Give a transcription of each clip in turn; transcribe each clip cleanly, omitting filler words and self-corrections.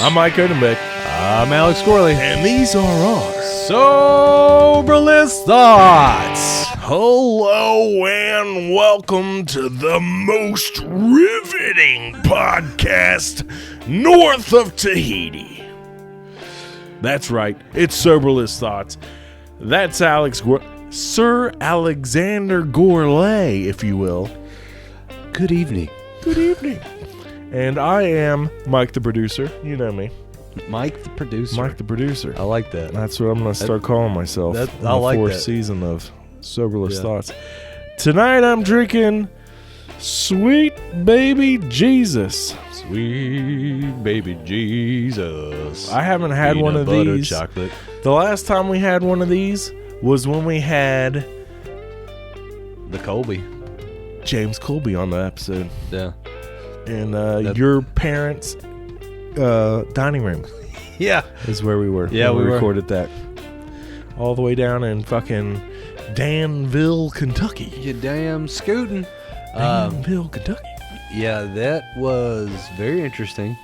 I'm Mike Odenbeck. I'm Alex Corley. And these are our Soberless Thoughts. Hello and welcome to the most riveting podcast north of Tahiti. That's right, it's Soberless Thoughts. That's Sir Alexander Gourlay, if you will. Good evening. Good evening. And I am Mike the producer. You know me. Mike the producer. Mike the producer. I like that. That's what I'm going to start calling myself in I like the fourth that. season of Soberless Thoughts. Tonight I'm drinking Sweet Baby Jesus. Sweet baby Jesus. I haven't had Peanut one of butter these. chocolate. The last time we had one of these was when we had The Colby. James Colby on the episode. Yeah. In your parents' dining room Yeah. is where we were. Yeah, when we were. recorded that. All the way down in fucking Danville, Kentucky. You damn scootin'. Danville, Kentucky. Yeah, that was very interesting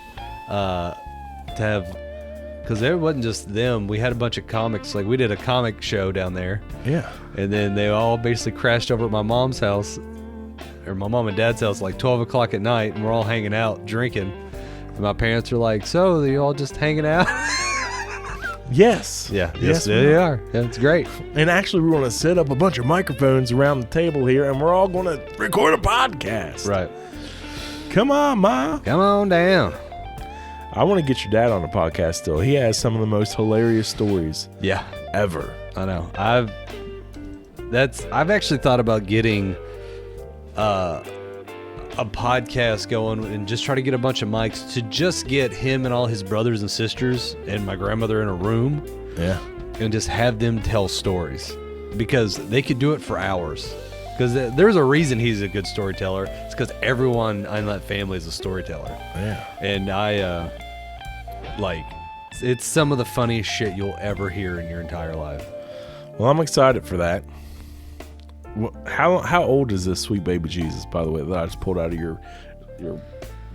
to have, because there wasn't just them. We had a bunch of comics. Like, we did a comic show down there. Yeah. And then they all basically crashed over at my mom's house, or my mom and dad's house, like 12 o'clock at night, and we're all hanging out, drinking. And my parents are like, so, are you all just hanging out? Yes. Yeah. Yes, There they are. Yeah, it's great. And actually, we're going to set up a bunch of microphones around the table here, and we're all going to record a podcast. Right. Come on, Ma. Come on down. I want to get your dad on the podcast still. He has some of the most hilarious stories Yeah. ever. I know. I've actually thought about getting a podcast going and just try to get a bunch of mics to just get him and all his brothers and sisters and my grandmother in a room Yeah. and just have them tell stories, because they could do it for hours. Because there's a reason he's a good storyteller. It's because everyone in that family is a storyteller. Yeah. And it's some of the funniest shit you'll ever hear in your entire life. Well, I'm excited for that. How old is this Sweet Baby Jesus, by the way, that I just pulled out of your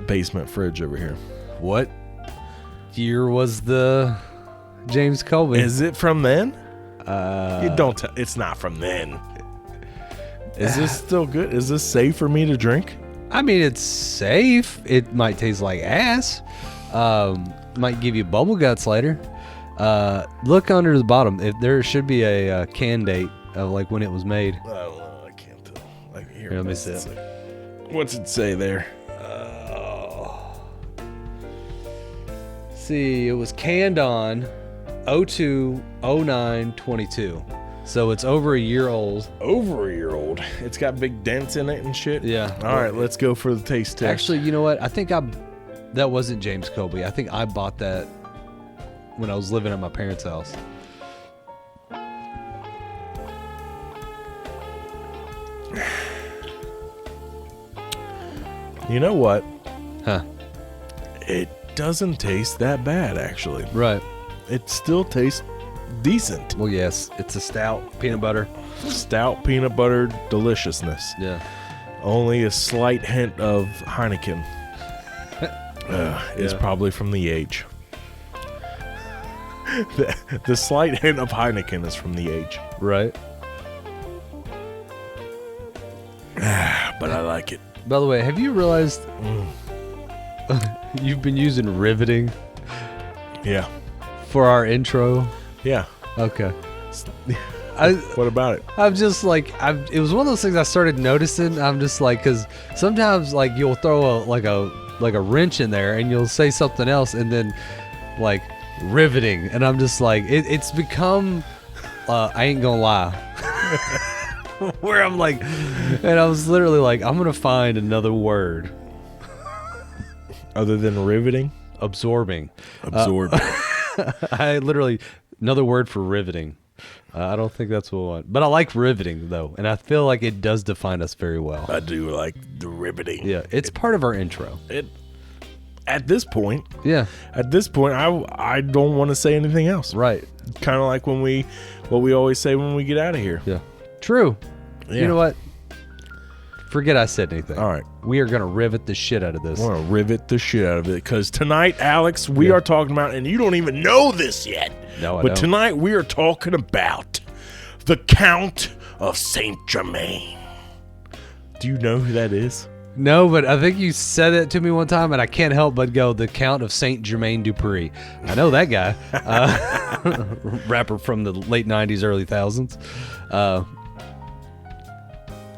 basement fridge over here? What year was the James Colby? Is it from then? You don't tell. It's not from then. Is this still good? Is this safe for me to drink? I mean, it's safe. It might taste like ass. Might give you bubble guts later. Look under the bottom. There should be a can date of like when it was made. I don't know. I can't tell. Here, let me see it. What's it say there? See, it was canned on 02/09/22. So it's over a year old. Over a year old. It's got big dents in it and shit. Yeah. All right, let's go for the taste test. Actually, you know what? I think that wasn't James Colby. I think I bought that when I was living at my parents' house. You know what? Huh. It doesn't taste that bad, actually. Right. It still tastes decent. Well, yes. It's a stout peanut butter. Stout peanut butter deliciousness. Yeah. Only a slight hint of Heineken is probably from the age. The slight hint of Heineken is from the age. Right. But I like it. By the way, have you realized you've been using riveting Yeah. for our intro? Yeah. Okay. What about it? I'm just like, it was one of those things I started noticing. I'm just like, because sometimes like you'll throw a wrench in there and you'll say something else and then like riveting, and I'm just like, it's become I ain't gonna lie. Where I'm like, and I was literally like, I'm gonna find another word Other than riveting? absorbing. Absorb. Another word for riveting. I don't think that's what I want. But I like riveting, though. And I feel like it does define us very well. I do like the riveting. Yeah, it's part of our intro. At this point, Yeah, I don't want to say anything else. right. Kind of like what we always say when we get out of here. Yeah. True. Yeah. You know what? Forget I said anything. All right. We are going to rivet the shit out of this. We're going to rivet the shit out of it because tonight, Alex, we are talking about, and you don't even know this yet. No, I but don't. tonight we are talking about the Count of Saint Germain. Do you know who that is? No, but I think you said it to me one time, and I can't help but go, the Count of Saint Germain Dupree. I know that guy. Rapper from the late 90s, early 1000s.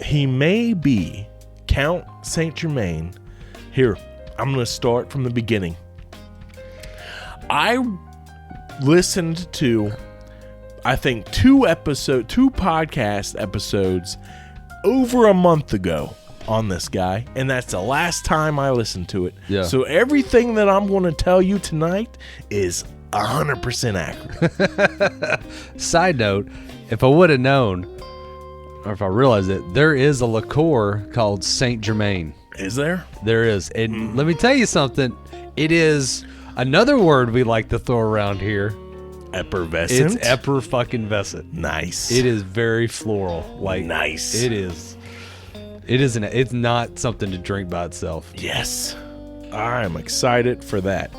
He may be Count Saint Germain. Here, I'm going to start from the beginning. I listened to, I think, two podcast episodes over a month ago on this guy, and that's the last time I listened to it. Yeah. So everything that I'm going to tell you tonight is 100% accurate. Side note, if I would have known, or if I realized it, there is a liqueur called Saint Germain. Is there? There is. And let me tell you something. It is another word we like to throw around here. Effervescent? It's effervescent. Nice. It is very floral. Like, nice. It is. It's not something to drink by itself. Yes. I'm excited for that.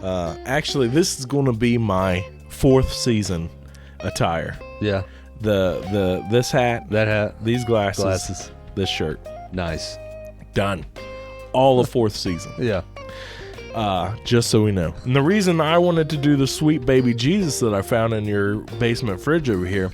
Actually, this is going to be my 4th season attire. Yeah. This hat, That hat, these glasses, this shirt. nice. Done. All of 4th season. Yeah. Just so we know. And the reason I wanted to do the sweet baby Jesus that I found in your basement fridge over here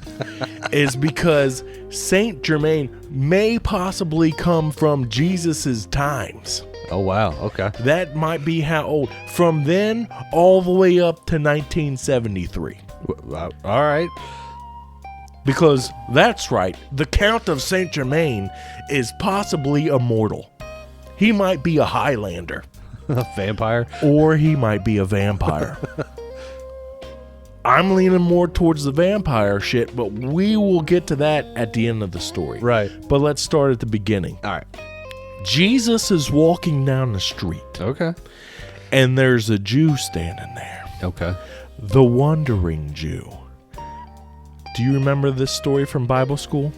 is because Saint Germain may possibly come from Jesus's times. Oh, wow. Okay. That might be how old. From then all the way up to 1973. All right. Because that's right, the Count of Saint Germain is possibly immortal. He might be a Highlander. A vampire. Or he might be a vampire. I'm leaning more towards the vampire shit, but we will get to that at the end of the story. Right. But let's start at the beginning. All right. Jesus is walking down the street, Okay. and there's a Jew standing there. Okay. The Wandering Jew. Do you remember this story from Bible school?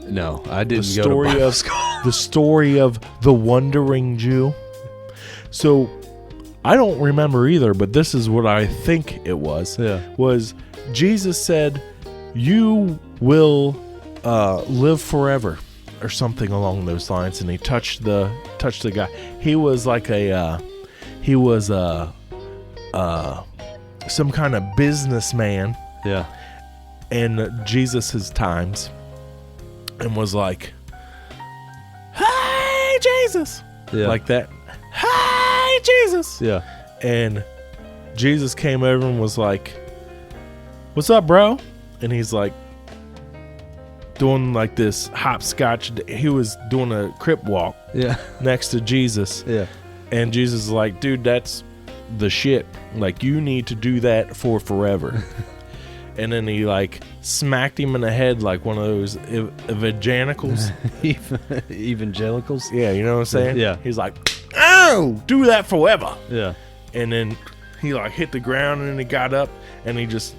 No, I didn't The go story to Bible of school. the story of the Wandering Jew. So, I don't remember either, but this is what I think it was. Yeah. Was Jesus said, "You will live forever," or something along those lines, and he touched the guy. He was like some kind of businessman Yeah. in Jesus's times, and was like, "Hey, Jesus," Yeah. like that. "Hey, Jesus." Yeah. And Jesus came over and was like, "What's up, bro?" And he's like doing like this hopscotch. He was doing a crip walk Yeah. next to Jesus. Yeah. And Jesus is like, "Dude, that's the shit. Like, you need to do that for forever." And then he like smacked him in the head like one of those evangelicals. Evangelicals. Yeah, you know what I'm saying? Yeah. He's like, "Oh, do that forever." Yeah. And then he like hit the ground, and then he got up, and he just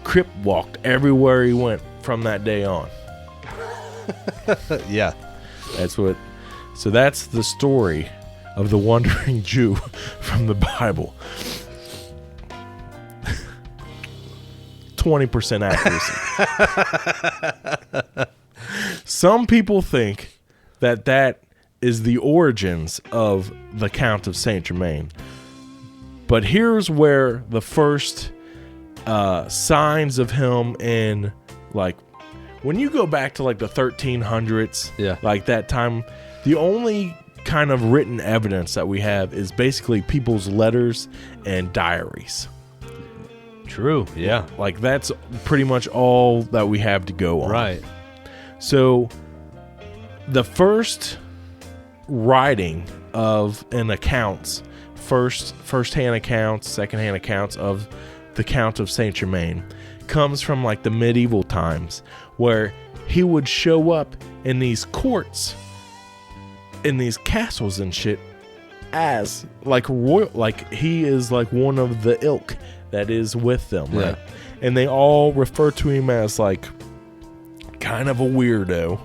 crip walked everywhere he went from that day on. Yeah. So that's the story of the Wandering Jew from the Bible. 20% accuracy. Some people think that is the origins of the Count of Saint Germain. But here's where the first signs of him in, like, when you go back to like the 1300s, Yeah. like that time, the only kind of written evidence that we have is basically people's letters and diaries. True. Yeah. Like, that's pretty much all that we have to go on. Right. So the first writing of an accounts, first-hand accounts, second-hand accounts of the Count of Saint Germain comes from like the medieval times, where he would show up in these courts, in these castles and shit, as like royal, like he is like one of the ilk that is with them, right? Yeah. And they all refer to him as like kind of a weirdo,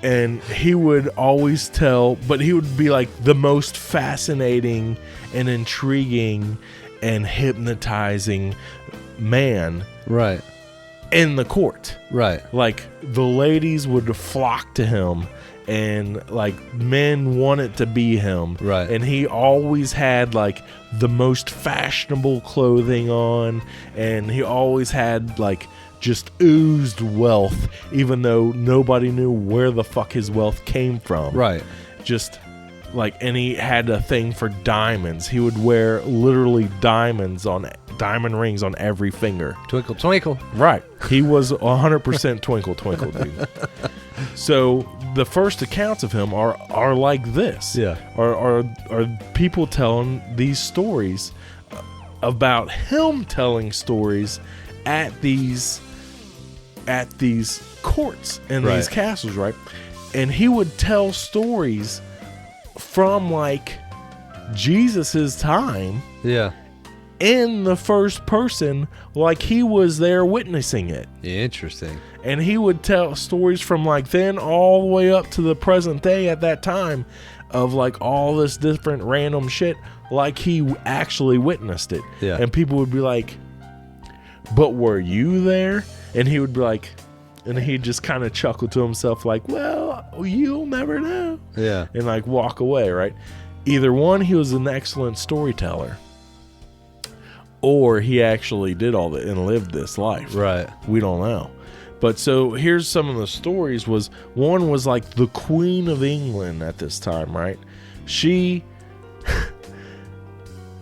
And he would always tell, but he would be like the most fascinating and intriguing and hypnotizing man Right. in the court. Right. Like the ladies would flock to him, and like men wanted to be him. Right. And he always had like the most fashionable clothing on, and he always had like just oozed wealth, even though nobody knew where the fuck his wealth came from. Right. Just like, and he had a thing for diamonds. He would wear literally diamond rings on every finger. Twinkle, twinkle. Right. He was 100% twinkle, twinkle, dude. So the first accounts of him are like this. Yeah. Are people telling these stories about him telling stories at these courts and these castles, right? And he would tell stories from like Jesus's time. Yeah. In the first person, like he was there witnessing it. Interesting. And he would tell stories from like then all the way up to the present day at that time of like all this different random shit, like he actually witnessed it. Yeah. And people would be like, but were you there? And he would be like, and he'd just kind of chuckle to himself like, well, you'll never know. Yeah. And like walk away, right? Either one, he was an excellent storyteller, or he actually did all that and lived this life. Right. We don't know. But so here's some of the stories. One was like the Queen of England at this time, right? She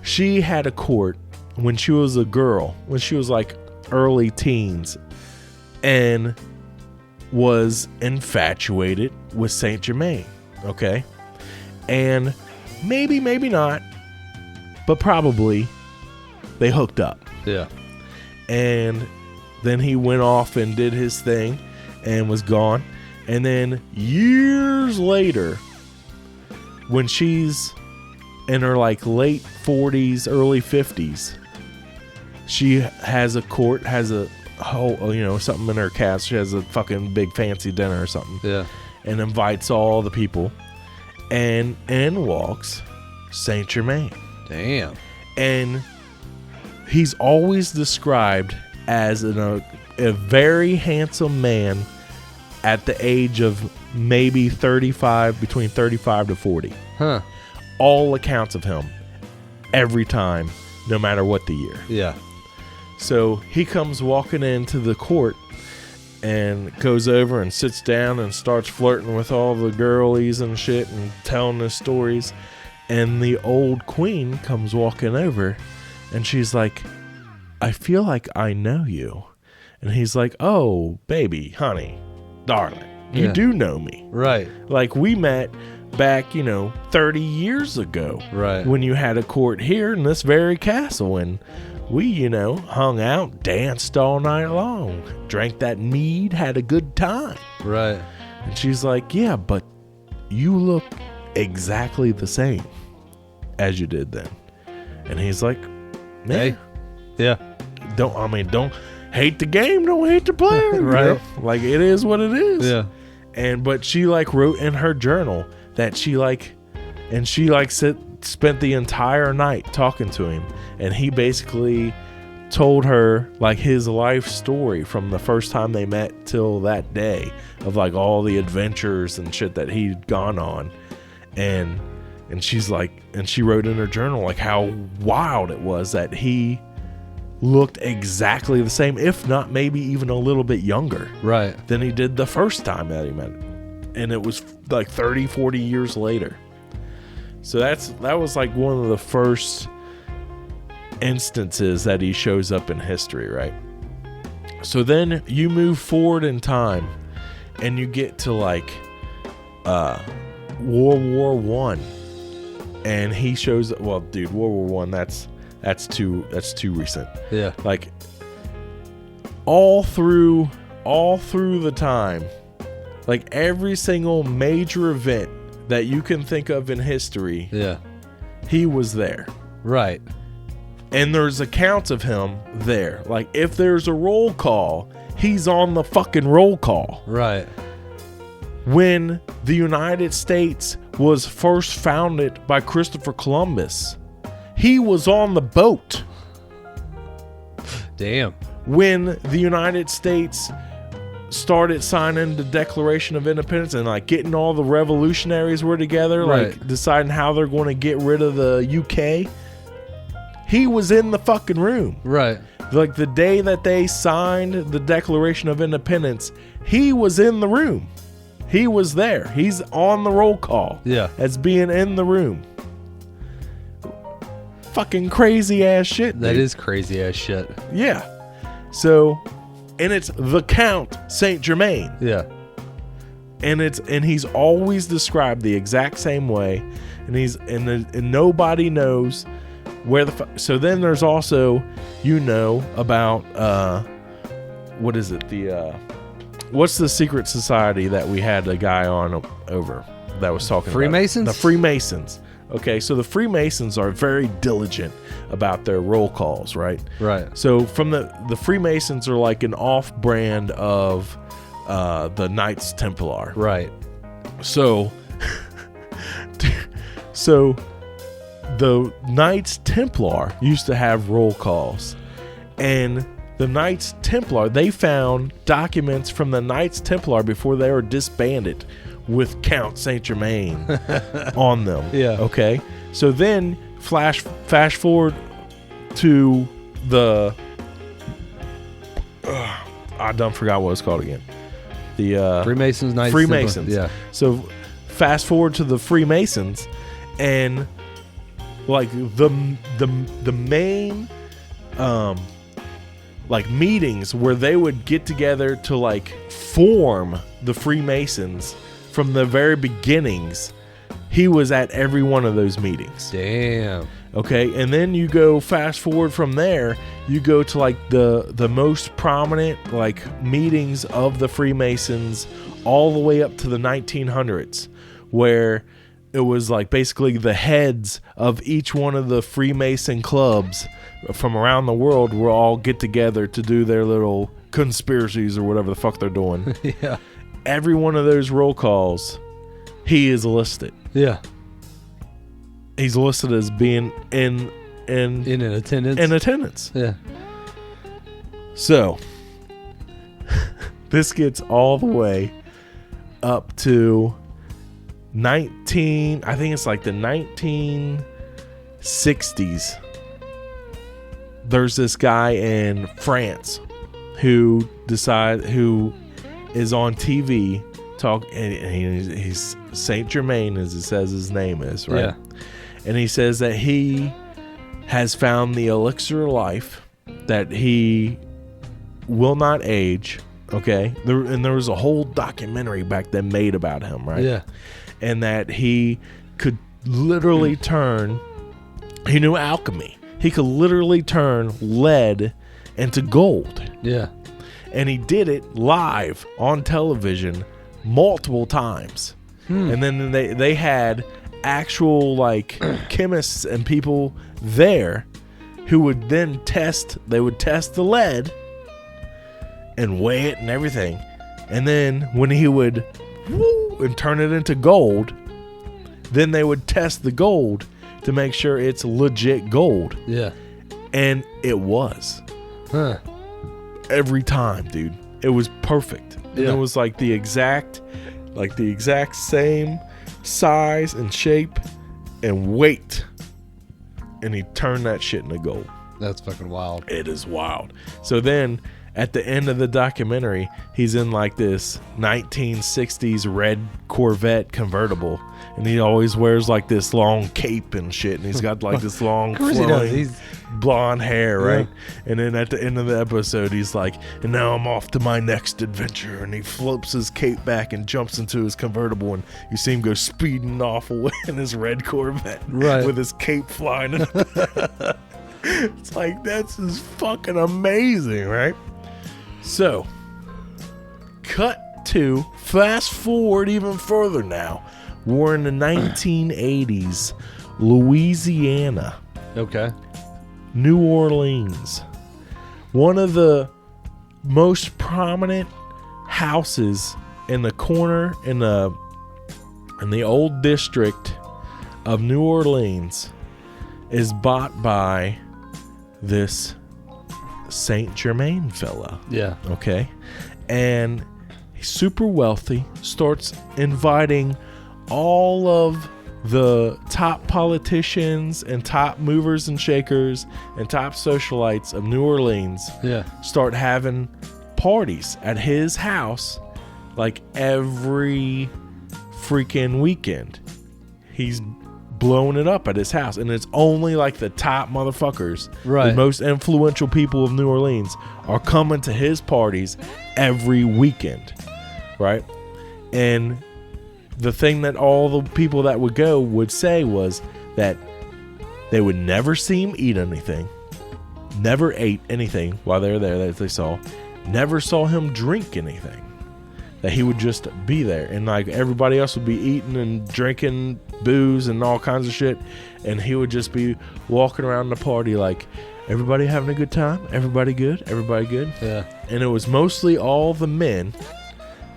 had a court when she was a girl, when she was like early teens, and was infatuated with Saint Germain. Okay. And maybe not, but probably they hooked up. Yeah. And then he went off and did his thing and was gone. And then years later, when she's in her like late 40s, early 50s, she has a court, has a whole, something in her castle. She has a fucking big fancy dinner or something. Yeah. And invites all the people. And in walks Saint Germain. Damn. And he's always described as a very handsome man at the age of maybe 35, between 35 to 40. Huh. All accounts of him, every time, no matter what the year. Yeah. So he comes walking into the court and goes over and sits down and starts flirting with all the girlies and shit and telling the stories. And the old queen comes walking over and she's like, I feel like I know you. And he's like, oh, baby, honey, darling, you do know me. Right. Like we met back, 30 years ago. Right. When you had a court here in this very castle. And we, hung out, danced all night long, drank that mead, had a good time. Right. And she's like, yeah, but you look exactly the same as you did then. And he's like, Hey. Yeah. Don't hate the game, don't hate the player. Right. Like it is what it is. Yeah. But she like wrote in her journal that she spent the entire night talking to him, and he basically told her like his life story from the first time they met till that day, of like all the adventures and shit that he'd gone on. And she's like, and she wrote in her journal like how wild it was that he looked exactly the same, if not maybe even a little bit younger, right, than he did the first time that he met him. And it was like 30, 40 years later. So that was like one of the first instances that he shows up in history, right? So then you move forward in time and you get to like World War One, and he shows up. Well, dude, World War One, that's too recent. Yeah. Like all through the time, like every single major event that you can think of in history, yeah, he was there. Right. And there's accounts of him there. Like if there's a roll call, he's on the fucking roll call. Right. when the United States was first founded by Christopher Columbus. He was on the boat. Damn. When the United States started signing the Declaration of Independence and like getting all the revolutionaries were together, like deciding how they're going to get rid of the UK, he was in the fucking room. Right. Like the day that they signed the Declaration of Independence, he was in the room. He was there. He's on the roll call. Yeah. As being in the room. Fucking crazy ass shit. That dude. is crazy ass shit. Yeah. So, and it's the Count Saint Germain. Yeah. And he's always described the exact same way, and nobody knows where the so then there's also about what is it, the what's the secret society that we had a guy on over that was talking Freemasons? about? The Freemasons. Okay, so the Freemasons are very diligent about their roll calls, right? Right. So from the Freemasons are like an off-brand of the Knights Templar. Right. So the Knights Templar used to have roll calls, and the Knights Templar, they found documents from the Knights Templar before they were disbanded with Count Saint Germain on them. Yeah. Okay. So then fast forward to the I done forgot what it's called again. The Freemasons, Knights Freemasons. Templar. Yeah. So fast forward to the Freemasons, and like the main like meetings where they would get together to like form the Freemasons from the very beginnings, he was at every one of those meetings. Damn. Okay, and then you go fast forward from there, you go to like the most prominent like meetings of the Freemasons all the way up to the 1900s, where it was like basically the heads of each one of the Freemason clubs from around the world will all get together to do their little conspiracies or whatever the fuck they're doing. Yeah. Every one of those roll calls, he is listed. Yeah. He's listed as being in attendance. In attendance. Yeah. So this gets all the way up to I think it's like the 1960s. There's this guy in France who is on TV and he's Saint Germain, as it says his name is, right? Yeah. And he says that he has found the elixir of life, that he will not age. Okay, there was a whole documentary back then made about him, right? Yeah. And that he could literally turn. He knew alchemy. He could literally turn lead into gold. Yeah. And he did it live on television multiple times. And then they had actual like chemists and people there who would then test the lead and weigh it and everything. And then when he would and turn it into gold, then they would test the gold to make sure it's legit gold. Yeah. And it was. Huh. Every time, dude. It was perfect. And Yeah. it was like the exact same size and shape and weight. And he turned that shit into gold. That's fucking wild. It is wild. So then at the end of the documentary, he's in like this 1960s red Corvette convertible, and he always wears like this long cape and shit, and he's got like this long flowing blonde hair, right? Yeah. And then at the end of the episode, he's like, and now I'm off to my next adventure, and he flips his cape back and jumps into his convertible, and you see him go speeding off away in his red Corvette, right, with his cape flying in the It's like, that's just fucking amazing, right? So, fast forward even further now. We're in the 1980s, Louisiana. Okay. New Orleans. One of the most prominent houses in the corner in the old district of New Orleans is bought by this Saint Germain fella. Yeah. Okay. And he's super wealthy, starts inviting all of the top politicians and top movers and shakers and top socialites of New Orleans. Yeah. Start having parties at his house like every freaking weekend. He's blowing it up at his house, and it's only like the top motherfuckers, right? The most influential people of New Orleans are coming to his parties every weekend, right? And the thing that all the people that would go would say was that they would never see him eat anything, never ate anything while they were there that they saw, never saw him drink anything, that he would just be there, and like everybody else would be eating and drinking booze and all kinds of shit, and he would just be walking around the party like, everybody having a good time, everybody good, everybody good. Yeah. And it was mostly all the men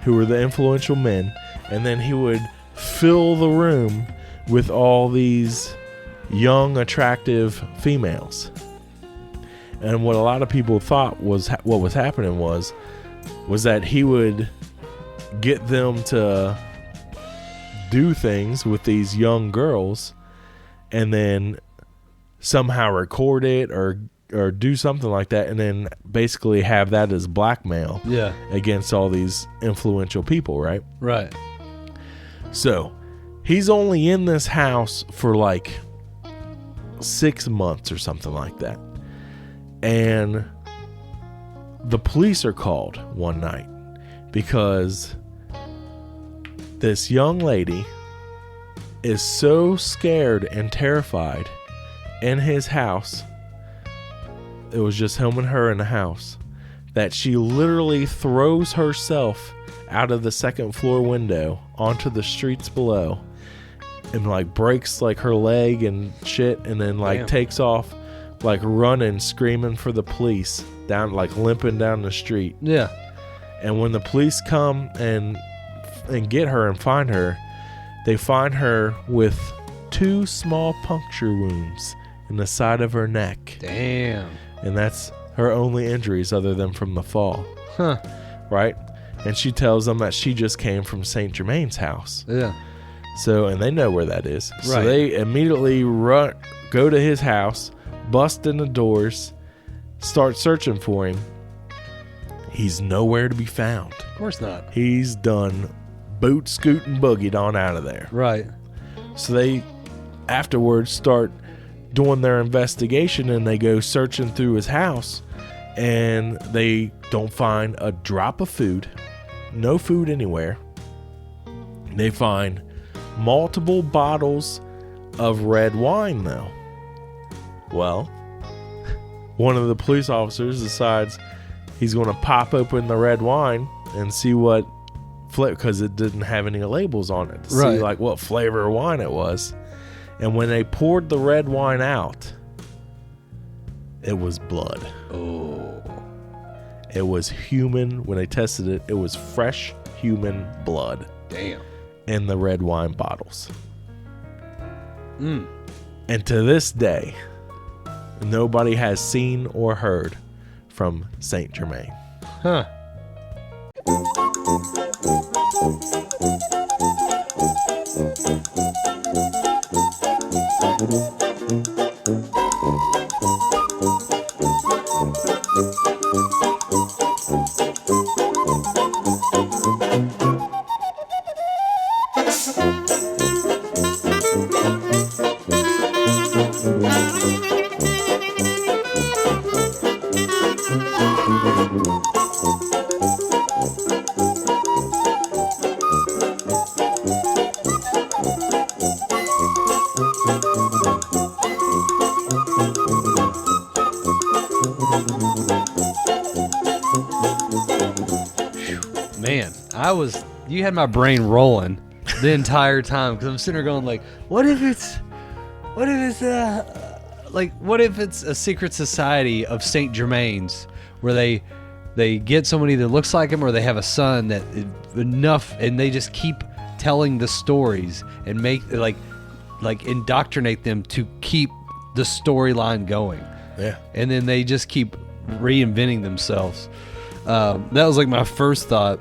who were the influential men, and then he would fill the room with all these young, attractive females. And what a lot of people thought was what was happening was that he would get them to do things with these young girls and then somehow record it or do something like that, and then basically have that as blackmail against all these influential people, right? Right. So he's only in this house for like 6 months or something like that, and the police are called one night because this young lady is so scared and terrified in his house. It was just him and her in the house, that she literally throws herself out of the second floor window onto the streets below and like breaks like her leg and shit, and then like takes off like running, screaming for the police, down like limping down the street. Yeah. And when the police come and get her and find her, they find her with 2 small puncture wounds in the side of her neck. Damn. And that's her only injuries other than from the fall. Huh. Right? And she tells them that she just came from Saint Germain's house. Yeah. So, and they know where that is. Right. So they immediately go to his house, bust in the doors, start searching for him. He's nowhere to be found. Of course not. He's done boot, scoot, and boogied on out of there. Right. So they afterwards start doing their investigation, and they go searching through his house, and they don't find a drop of food. No food anywhere. They find multiple bottles of red wine, though. Well, one of the police officers decides he's going to pop open the red wine and see what because it didn't have any labels on it to see like what flavor of wine it was. And when they poured the red wine out, it was blood. Oh. It was human. When they tested it, it was fresh human blood. Damn. In the red wine bottles. Mm. And to this day, nobody has seen or heard from Saint Germain. Huh. Man, you had my brain rolling the entire time, because I'm sitting there going like, what if it's a secret society of Saint Germain's where they they get somebody that looks like him, or they have a son that enough, and they just keep telling the stories and make like indoctrinate them to keep the storyline going. Yeah. And then they just keep reinventing themselves. That was like my first thought.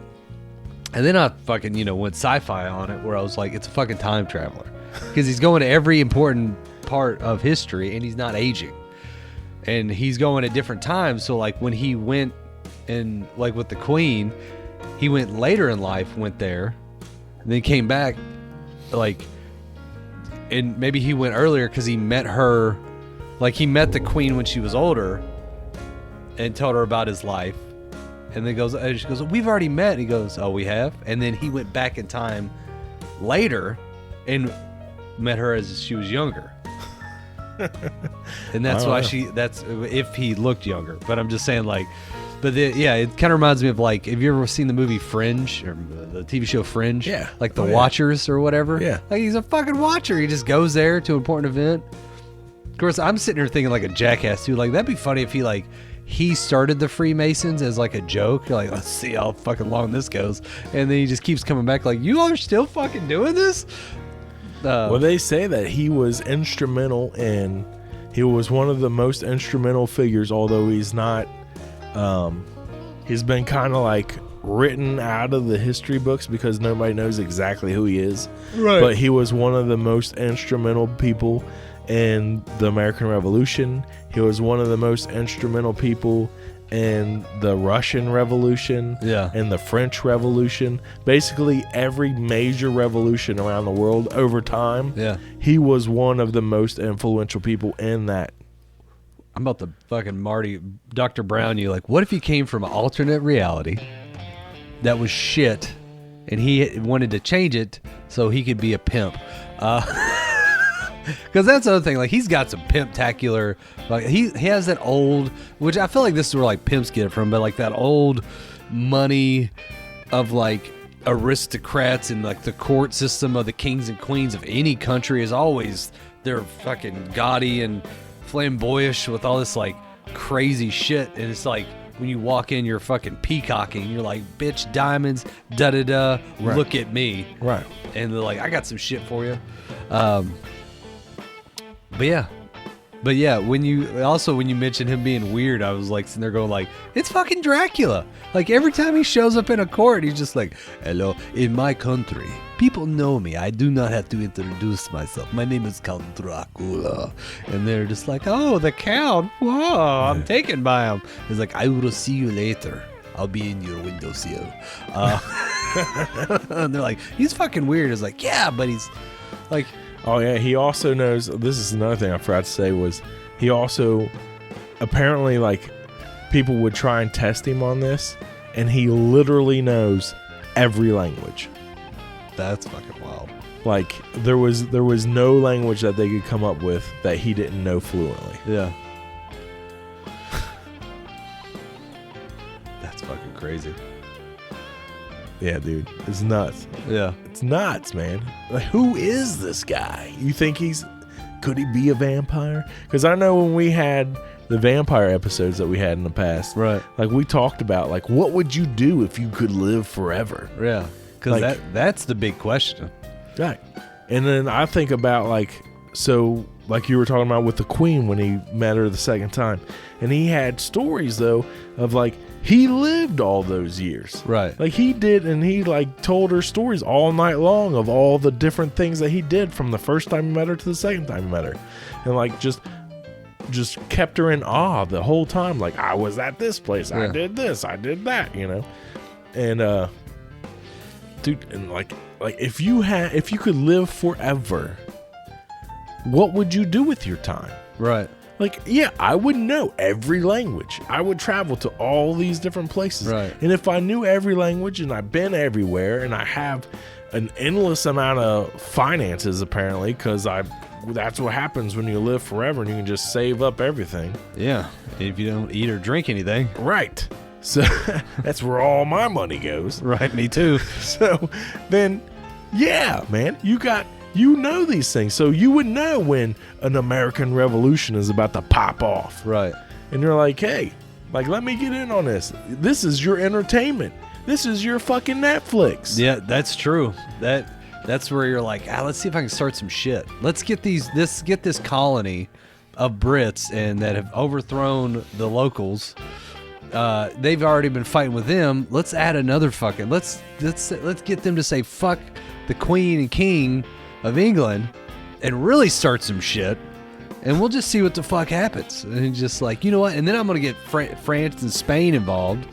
And then I fucking, went sci-fi on it, where I was like, it's a fucking time traveler. Because he's going to every important part of history, and he's not aging. And he's going at different times. So like when he went and like with the Queen, he went later in life, went there, and then came back, like, and maybe he went earlier because he met her, like he met the Queen when she was older and told her about his life. And then she goes, we've already met. And he goes, oh, we have? And then he went back in time later and met her as she was younger. And that's why that's if he looked younger. But I'm just saying, like, it kind of reminds me of, like, have you ever seen the movie Fringe, or the TV show Fringe? Yeah. Like the Watchers or whatever? Yeah. Like, he's a fucking watcher. He just goes there to an important event. Of course, I'm sitting here thinking like a jackass, too. Like, that'd be funny if he started the Freemasons as like a joke. You're like, let's see how fucking long this goes. And then he just keeps coming back like, you all are still fucking doing this? Well, they say that he was instrumental he was one of the most instrumental figures, although he's not, he's been kind of like written out of the history books because nobody knows exactly who he is. Right. But he was one of the most instrumental people in the American Revolution. He was one of the most instrumental people in the Russian Revolution, and the French Revolution. Basically, every major revolution around the world over time, he was one of the most influential people in that. I'm about to fucking Dr. Brown you. Like, what if he came from an alternate reality that was shit, and he wanted to change it so he could be a pimp? Because that's the other thing. Like, he's got some pimp-tacular. Like, he has that old, which I feel like this is where like pimps get it from, but like that old money of like aristocrats and like the court system of the kings and queens of any country is always, they're fucking gaudy and flamboyant with all this like crazy shit. And it's like when you walk in, you're fucking peacocking. You're like, bitch, diamonds, da-da-da, look at me. Right. And they're like, I got some shit for you. But yeah, when you mentioned him being weird, I was like sitting there going like, it's fucking Dracula. Like every time he shows up in a court, he's just like, hello, in my country, people know me. I do not have to introduce myself. My name is Count Dracula. And they're just like, oh, the Count. Whoa, I'm taken by him. He's like, I will see you later. I'll be in your windowsill. And they're like, he's fucking weird. It's like, yeah, but he's like... Oh, yeah, he also knows, this is another thing I forgot to say, was he also, apparently, like, people would try and test him on this, and he literally knows every language. That's fucking wild. Like, there was no language that they could come up with that he didn't know fluently. Yeah. That's fucking crazy. Yeah, dude. It's nuts. Yeah. It's nuts, man. Like, who is this guy? You think could he be a vampire? Because I know when we had the vampire episodes that we had in the past, right? Like, we talked about, like, what would you do if you could live forever? Yeah. Because like, that's the big question. Right. And then I think about, like, so, like you were talking about with the Queen when he met her the second time. And he had stories, though, of, like, he lived all those years. Right. Like, he did, and he, like, told her stories all night long of all the different things that he did from the first time he met her to the second time he met her. And, like, just kept her in awe the whole time. Like, I was at this place. Yeah. I did this. I did that, you know? And, dude, and, like if you could live forever, what would you do with your time? Right. Like, yeah, I would know every language. I would travel to all these different places. Right. And if I knew every language and I've been everywhere and I have an endless amount of finances, apparently, because that's what happens when you live forever and you can just save up everything. Yeah. If you don't eat or drink anything. Right. So that's where all my money goes. Right. Me too. So then, yeah, man, you know these things, so you would know when an American Revolution is about to pop off. Right. And you're like, hey, Like, let me get in on this. This is your entertainment. This is your fucking Netflix. Yeah, that's true. That's where you're like, let's see if I can start some shit. Let's get this colony of Brits and that have overthrown the locals. They've already been fighting with them. Let's add another fucking. Let's get them to say fuck the Queen and King of England and really start some shit. And we'll just see what the fuck happens. And just like, you know what? And then I'm gonna get France and Spain involved.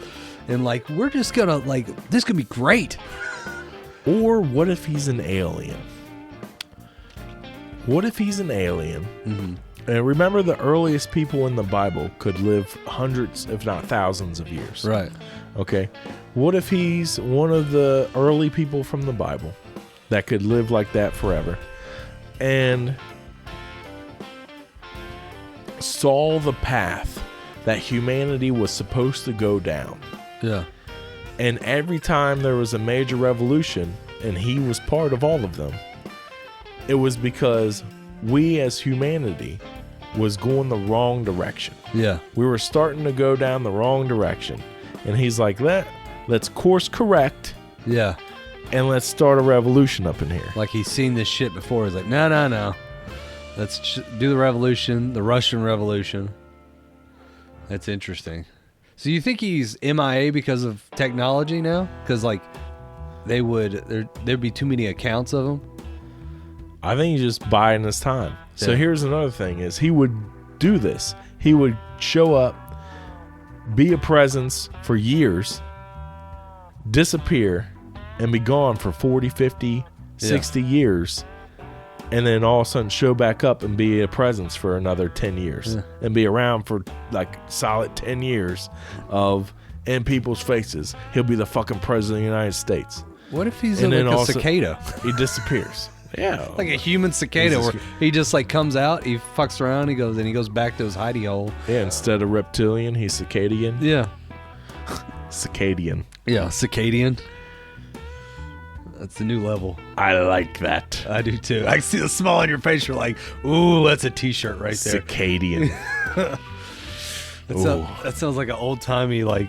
And like, we're just gonna like, this could be great. Or what if he's an alien? What if he's an alien? Mm-hmm. And remember, the earliest people in the Bible could live hundreds, if not thousands of years. Right. Okay. What if he's one of the early people from the Bible that could live like that forever and saw the path that humanity was supposed to go down? Yeah. And every time there was a major revolution, and he was part of all of them, it was because we as humanity was going the wrong direction. Yeah. We were starting to go down the wrong direction. And he's like, let's course correct. Yeah. And let's start a revolution up in here. Like he's seen this shit before. He's like, no. Let's do the revolution, the Russian Revolution. That's interesting. So you think he's MIA because of technology now? Because like there'd be too many accounts of him. I think he's just biding his time. So Yeah. here's another thing: is he would do this. He would show up, be a presence for years, disappear, and be gone for 40, 50, 60 years. And then all of a sudden show back up and be a presence for another 10 years. Yeah. And be around for like solid 10 years of in people's faces. He'll be the fucking president of the United States. What if he's And like then a also- cicada? He disappears. Yeah. Like a human cicada He's where just- he just like comes out, he fucks around, he goes back to his hidey hole. Yeah, instead of reptilian, he's circadian. Yeah. Circadian. Yeah, circadian. That's the new level. I like that. I do too. I see the smile on your face. You're like, ooh, that's a t-shirt right there. Circadian. That sounds like an old timey like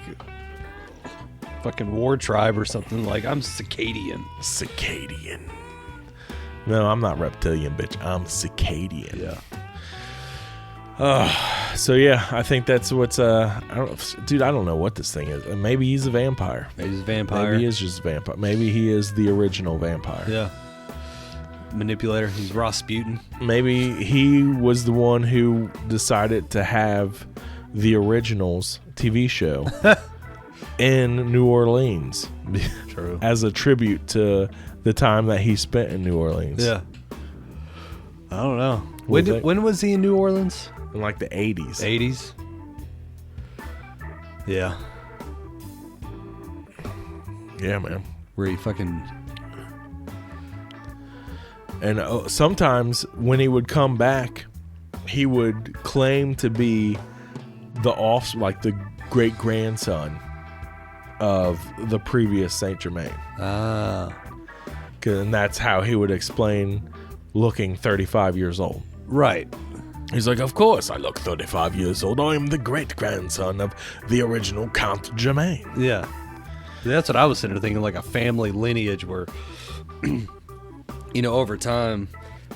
fucking war tribe or something. Like I'm circadian. Circadian. No, I'm not reptilian, bitch. I'm circadian. Yeah. So yeah, I think that's what's I don't know what this thing is. Maybe he's a vampire. Maybe he's a vampire. Maybe he is just a vampire. Maybe he is the original vampire. Yeah. Manipulator. He's Rasputin. Maybe he was the one who decided to have the Originals TV show in New Orleans. True. As a tribute to the time that he spent in New Orleans. Yeah. I don't know. What do you think? When was he in New Orleans? In like the 80s. 80s. Yeah. Yeah, man. Where he fucking... And sometimes when he would come back, he would claim to be the great grandson of the previous Saint Germain. Ah. And that's how he would explain looking 35 years old. Right. He's like, of course I look 35 years old. I am the great grandson of the original Count Germain. Yeah. That's what I was sitting there thinking, like a family lineage where, you know, over time,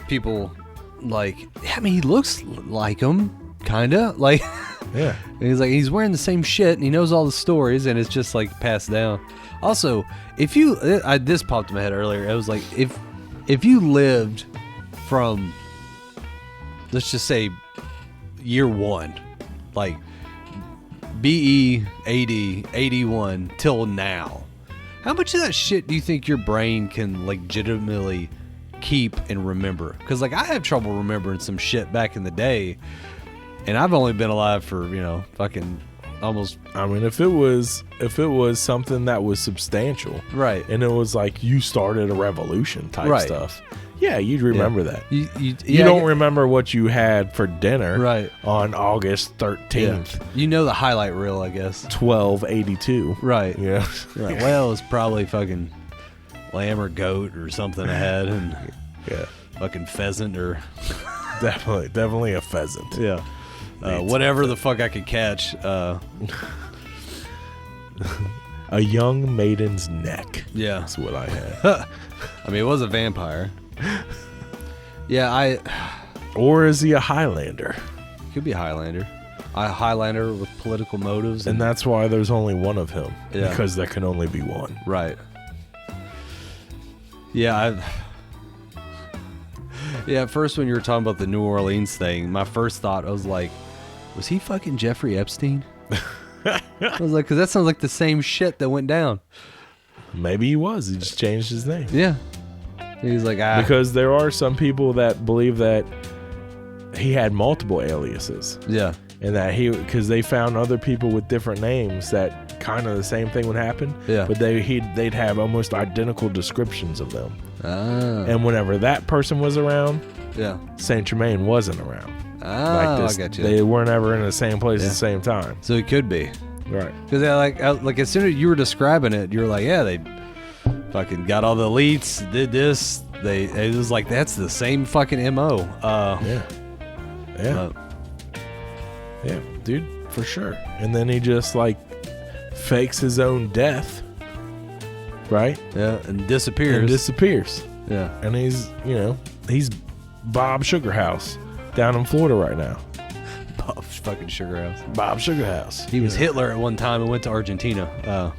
people like, I mean, he looks like him, kind of. Like, Yeah. and he's wearing the same shit and he knows all the stories and it's just like passed down. Also, this popped in my head earlier. It was like, if you lived from, let's just say, year one, like BE AD 81 till now, how much of that shit do you think your brain can legitimately keep and remember? Because like I have trouble remembering some shit back in the day, and I've only been alive for, you know, fucking almost. I mean, if it was something that was substantial, Right. and it was like you started a revolution type Right. stuff, yeah, you'd remember that. You don't remember what you had for dinner Right. on August 13th, You know the highlight reel, I guess. 1282. Right. Yeah. Right. Well, it's probably fucking lamb or goat or something I had, and Yeah. fucking pheasant or Definitely a pheasant. yeah. whatever the fuck I could catch. A young maiden's neck. Yeah. That's what I had. I mean, it was a vampire. Yeah, Or is he a Highlander? Could be a Highlander. A Highlander with political motives. And that's why there's only one of him. Yeah. Because there can only be one. Right. Yeah, at first when you were talking about the New Orleans thing, my first thought, I was like, was he fucking Jeffrey Epstein? I was like, because that sounds like the same shit that went down. Maybe he was. He just changed his name. Yeah. He's like, Because there are some people that believe that he had multiple aliases. Yeah. And that because they found other people with different names that kind of the same thing would happen. Yeah. But they'd have almost identical descriptions of them. Ah. And whenever that person was around, Yeah. Saint Germain wasn't around. Ah, I got you. They weren't ever in the same place at the same time. So it could be. Right. Because like as soon as you were describing it, you were like, yeah, they fucking got all the elites, did this. It was like, that's the same fucking MO. Yeah. Yeah, dude, for sure. And then he just like fakes his own death, right? Yeah, and disappears. Yeah. And he's Bob Sugarhouse down in Florida right now. Bob fucking Sugarhouse. Bob Sugarhouse. He was Hitler at one time and went to Argentina.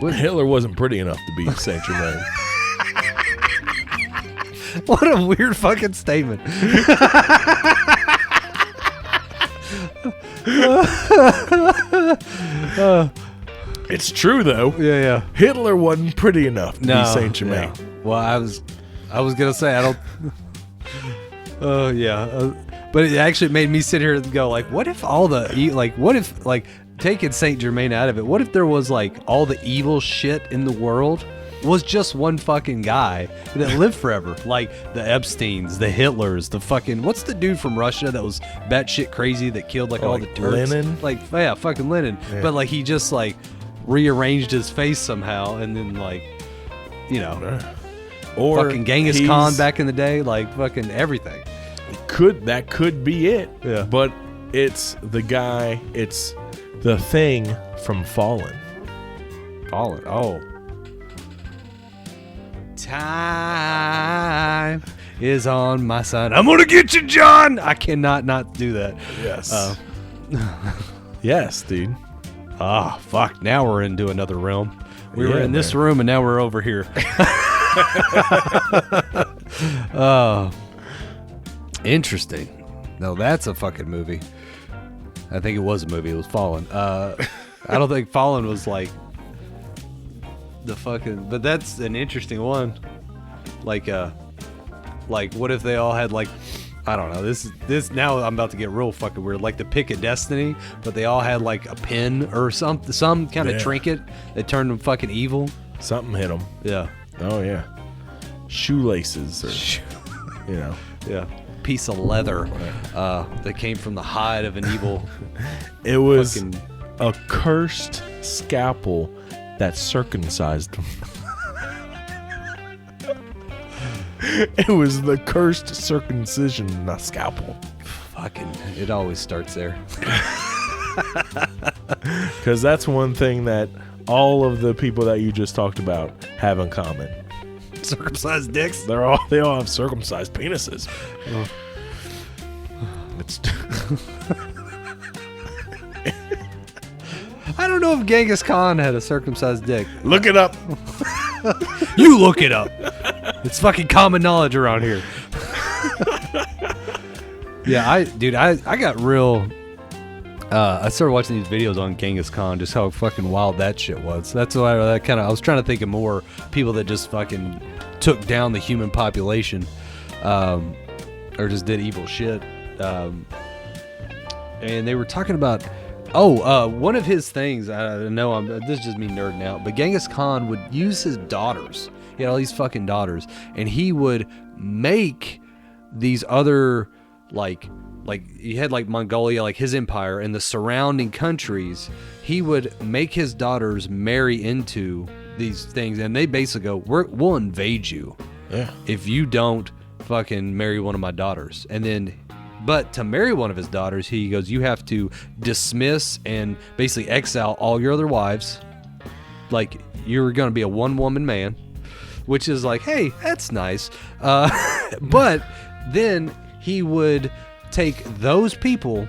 Hitler wasn't pretty enough to be Saint Germain. What a weird fucking statement. It's true though. Yeah. Hitler wasn't pretty enough to be Saint Germain. Yeah. Well, I was gonna say I don't. But it actually made me sit here and go like, what if taking Saint Germain out of it, what if there was like all the evil shit in the world was just one fucking guy that lived forever, like the Epsteins, the Hitlers, the fucking what's the dude from Russia that was batshit crazy that killed like all the Turks? Lenin? Like yeah, fucking Lenin. Yeah. But like he just like rearranged his face somehow and then like Or fucking Genghis Khan back in the day, like fucking everything. That could be it. Yeah. But it's the guy, it's the thing from Fallen. Oh. Time is on my side. I'm gonna get you, John. I cannot not do that. Yes. Yes, dude. Fuck. Now we're into another realm. We were in this room and now we're over here. Interesting. No, that's a fucking movie. I think it was a movie. It was Fallen. I don't think Fallen was like the fucking. But that's an interesting one. Like what if they all had like, I don't know. This now I'm about to get real fucking weird. Like the pick of destiny, but they all had like a pin or some kind of trinket that turned them fucking evil. Something hit them. Yeah. Oh yeah. Shoelaces or Yeah. Piece of leather that came from the hide of an evil. It was a cursed scalpel that circumcised him. It was the cursed circumcision, not scalpel. Fucking, it always starts there. Because that's one thing that all of the people that you just talked about have in common. Circumcised dicks. They all have circumcised penises. Oh. It's I don't know if Genghis Khan had a circumcised dick. Look it up. You look it up. It's fucking common knowledge around here. Yeah, I got real. I started watching these videos on Genghis Khan, just how fucking wild that shit was. That's why I was trying to think of more people that just fucking took down the human population, or just did evil shit. And they were talking about, one of his things. I know this is just me nerding out, but Genghis Khan would use his daughters. He had all these fucking daughters, and he would make these other like he had like Mongolia, like his empire, and the surrounding countries. He would make his daughters marry into these things, and they basically go, "We'll invade you, if you don't fucking marry one of my daughters." And then But to marry one of his daughters, he goes, you have to dismiss and basically exile all your other wives. Like, you're going to be a one-woman man, which is like, hey, that's nice. But then he would take those people,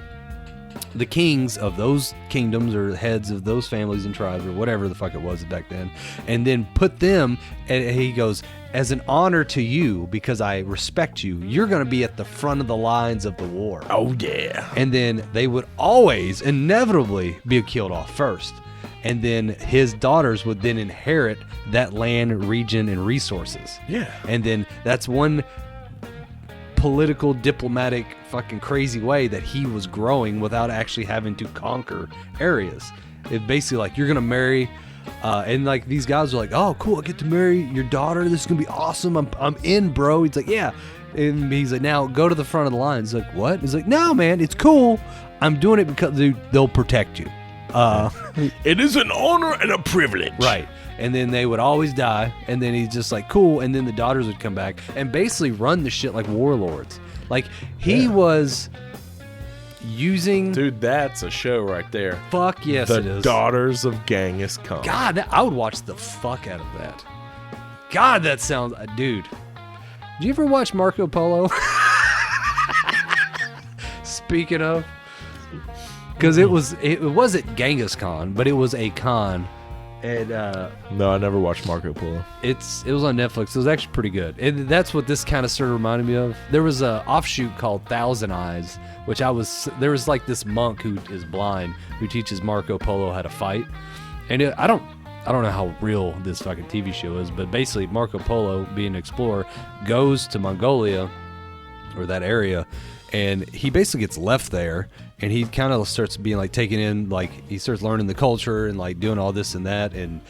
the kings of those kingdoms or heads of those families and tribes or whatever the fuck it was back then, and then put them, and he goes, as an honor to you, because I respect you, you're going to be at the front of the lines of the war. Oh, yeah. And then they would always, inevitably, be killed off first. And then his daughters would then inherit that land, region, and resources. Yeah. And then that's one political, diplomatic, fucking crazy way that he was growing without actually having to conquer areas. It basically like, you're going to marry... and like these guys are like, oh cool, I get to marry your daughter, this is gonna be awesome, I'm in, bro. He's like, yeah. And he's like, now go to the front of the line. He's like, what? He's like, no man, it's cool, I'm doing it because they'll protect you. It is an honor and a privilege. Right. And then they would always die, and then he's just like, cool, and then the daughters would come back and basically run the shit like warlords. Like he was using... Dude, that's a show right there. Fuck yes, it is. The Daughters of Genghis Khan. God, I would watch the fuck out of that. God, that sounds... Dude. Did you ever watch Marco Polo? Speaking of... Because it wasn't Genghis Khan, but it was a Khan. And no, I never watched Marco Polo. it was on Netflix. It was actually pretty good. And that's what this kind of sort of reminded me of. There was a offshoot called Thousand Eyes, which there was like this monk who is blind who teaches Marco Polo how to fight. And I don't know how real this fucking TV show is, but basically Marco Polo, being an explorer, goes to Mongolia or that area, and he basically gets left there, and he kind of starts being like taken in, like he starts learning the culture and like doing all this and that, and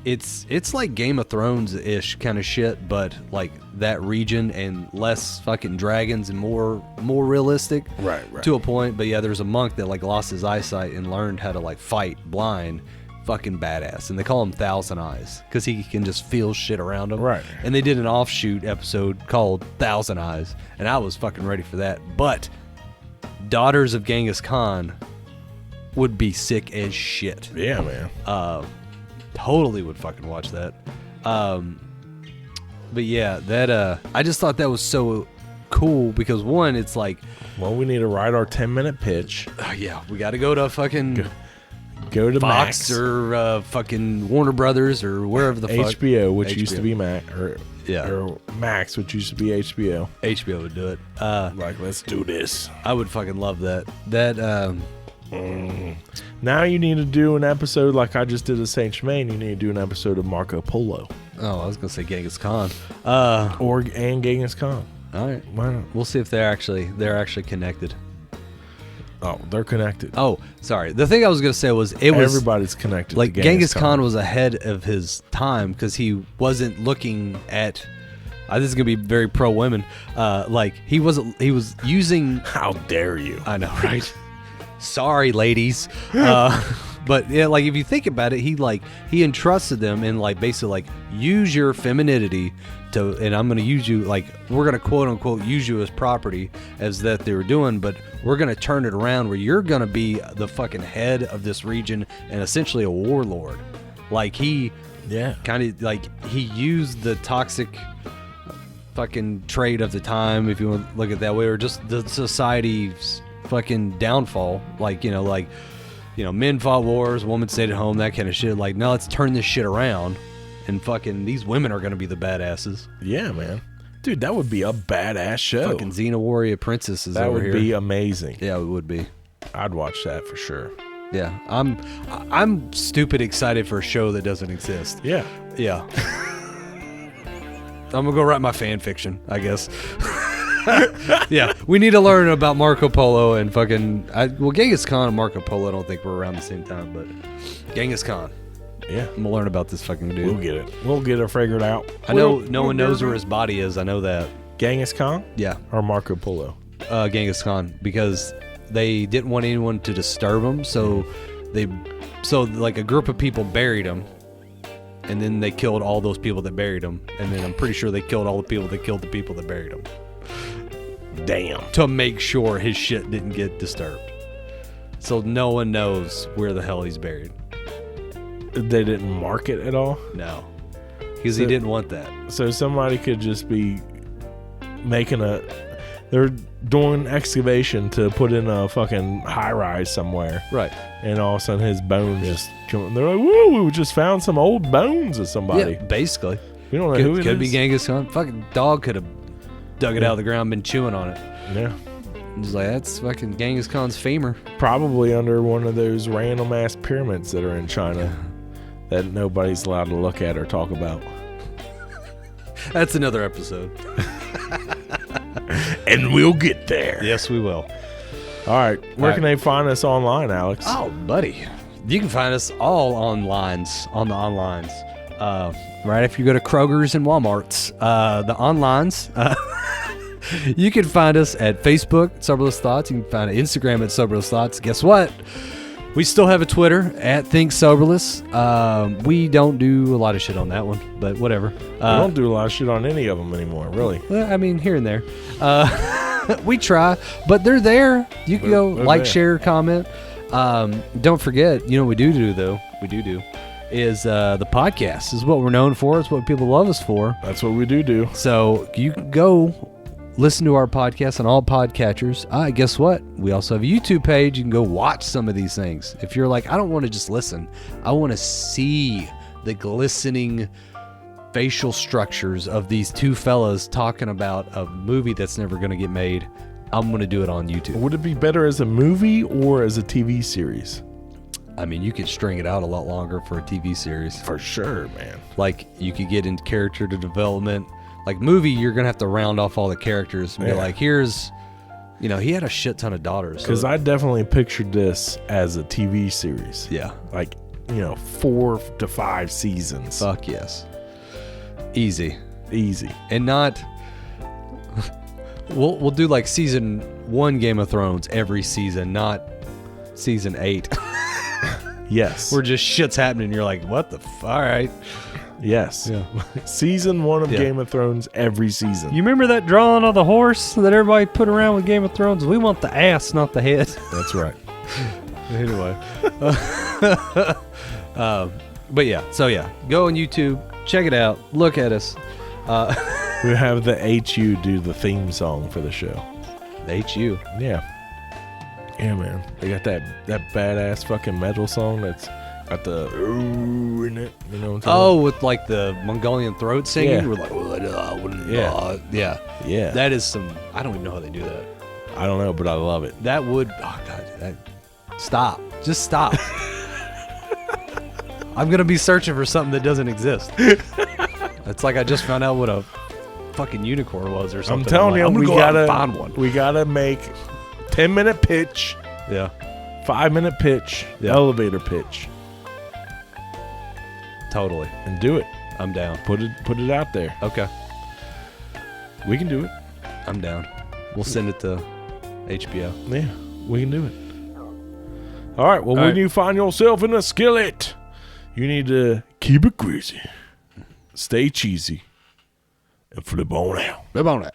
it's like Game of Thrones-ish kind of shit, but like that region and less fucking dragons and more realistic, right to a point. But yeah, there's a monk that like lost his eyesight and learned how to like fight blind. Fucking badass, and they call him Thousand Eyes because he can just feel shit around him. Right. And they did an offshoot episode called Thousand Eyes, and I was fucking ready for that. But Daughters of Genghis Khan would be sick as shit. Yeah, man. Totally would fucking watch that. But yeah, that I just thought that was so cool because one, it's like, well, we need to write our 10-minute pitch. Yeah, we got to go to fucking. Go to Fox Max or fucking Warner Brothers or wherever the fuck. HBO, which used to be Max, or Max, which used to be HBO. HBO would do it. Like, let's do this. I would fucking love that. That. Now you need to do an episode like I just did of Saint Germain. You need to do an episode of Marco Polo. Oh, I was gonna say Genghis Khan. And Genghis Khan. All right, why not? We'll see if they're actually connected. Oh, they're connected. Oh, sorry. The thing I was gonna say was everybody's connected. Like to Genghis Khan was ahead of his time because he wasn't looking at. This is gonna be very pro women. Like he was using. How dare you? I know, right? Sorry, ladies. But yeah, like if you think about it, he entrusted them in like basically like use your femininity to, and I'm gonna use you, like we're gonna quote unquote use you as property as that they were doing, but we're gonna turn it around where you're gonna be the fucking head of this region and essentially a warlord. Like he kind of like he used the toxic fucking trait of the time, if you want to look at it that way, or just the society's fucking downfall. Like men fought wars, women stayed at home, that kind of shit. Like, now let's turn this shit around, and fucking these women are gonna be the badasses. Yeah, man. Dude, that would be a badass show. Fucking Xena Warrior Princesses that over would here. Be amazing. Yeah, it would be. I'd watch that for sure. Yeah, I'm stupid excited for a show that doesn't exist. Yeah. I'm gonna go write my fan fiction, I guess. Yeah, we need to learn about Marco Polo and fucking. Genghis Khan and Marco Polo, I don't think we're around the same time, but Genghis Khan. Yeah, I'm gonna learn about this fucking dude. We'll get it. We'll get it figured out. I know no one knows where his body is. I know that. Genghis Khan? Yeah. Or Marco Polo? Genghis Khan, because they didn't want anyone to disturb him, so like a group of people buried him. And then they killed all those people that buried him. And then I'm pretty sure they killed all the people that killed the people that buried him. Damn. to make sure his shit didn't get disturbed. So no one knows where the hell he's buried. They didn't mark it at all? No. Because he didn't want that. So somebody could just be they're doing excavation to put in a fucking high rise somewhere. Right. And all of a sudden his bones just come. They're like, whoa, we just found some old bones of somebody. Yeah, basically. We don't know who it is. Could be Genghis Khan. Fucking dog could have dug it out of the ground, been chewing on it. Yeah. He's like, that's fucking Genghis Khan's femur. Probably under one of those random ass pyramids that are in China that nobody's allowed to look at or talk about. That's another episode. And we'll get there. Yes, we will. All right. Where can they find us online, Alex? Oh, buddy. You can find us all on the onlines. Right after you go to Kroger's and Walmart's. The onlines. You can find us at Facebook, Soberless Thoughts. You can find Instagram at Soberless Thoughts. Guess what? We still have a Twitter at Think Soberless. We don't do a lot of shit on that one, but whatever. We don't do a lot of shit on any of them anymore, really. Well, I mean, here and there. We try, but they're there. You can go like, there. Share, comment. Don't forget, you know what we do though? Is the podcast. This is what we're known for. It's what people love us for. That's what we do. So you can go listen to our podcast on all podcatchers. Guess what? We also have a YouTube page. You can go watch some of these things. If you're like, I don't want to just listen. I want to see the glistening facial structures of these two fellas talking about a movie that's never going to get made. I'm going to do it on YouTube. Would it be better as a movie or as a TV series? I mean, you could string it out a lot longer for a TV series. For sure, man. Like, you could get into character development. Like, movie, you're going to have to round off all the characters and be like, here's, he had a shit ton of daughters. Because I definitely pictured this as a TV series. Yeah. Like, 4 to 5 seasons. Fuck yes. Easy. And not... We'll do like season 1 Game of Thrones every season, not season 8. Yes. Where just shit's happening. You're like, what the all right. Yes. Yeah. Season 1 of Game of Thrones every season. You remember that drawing of the horse that everybody put around with Game of Thrones? We want the ass, not the head. That's right. Anyway. But yeah. So yeah. Go on YouTube. Check it out. Look at us. We have the HU do the theme song for the show. The HU? Yeah. Yeah, man. They got that badass fucking metal song that's got the ooh in it. You know what I'm talking about? With like the Mongolian throat singing? Yeah. We're like, yeah. That is some, I don't even know how they do that. I don't know, but I love it. That would, oh God, stop. Just stop. I'm going to be searching for something that doesn't exist. It's like I just found out what a fucking unicorn was or something. I'm telling you, we gotta find one. We gotta make 10-minute pitch. Yeah. 5-minute pitch. Yeah. Elevator pitch. Totally. And do it. I'm down. Put it out there. Okay. We can do it. I'm down. We'll send it to HBO. Yeah, we can do it. All right. Well, when you find yourself in a skillet, you need to keep it greasy, stay cheesy, and flip on out. Flip on out.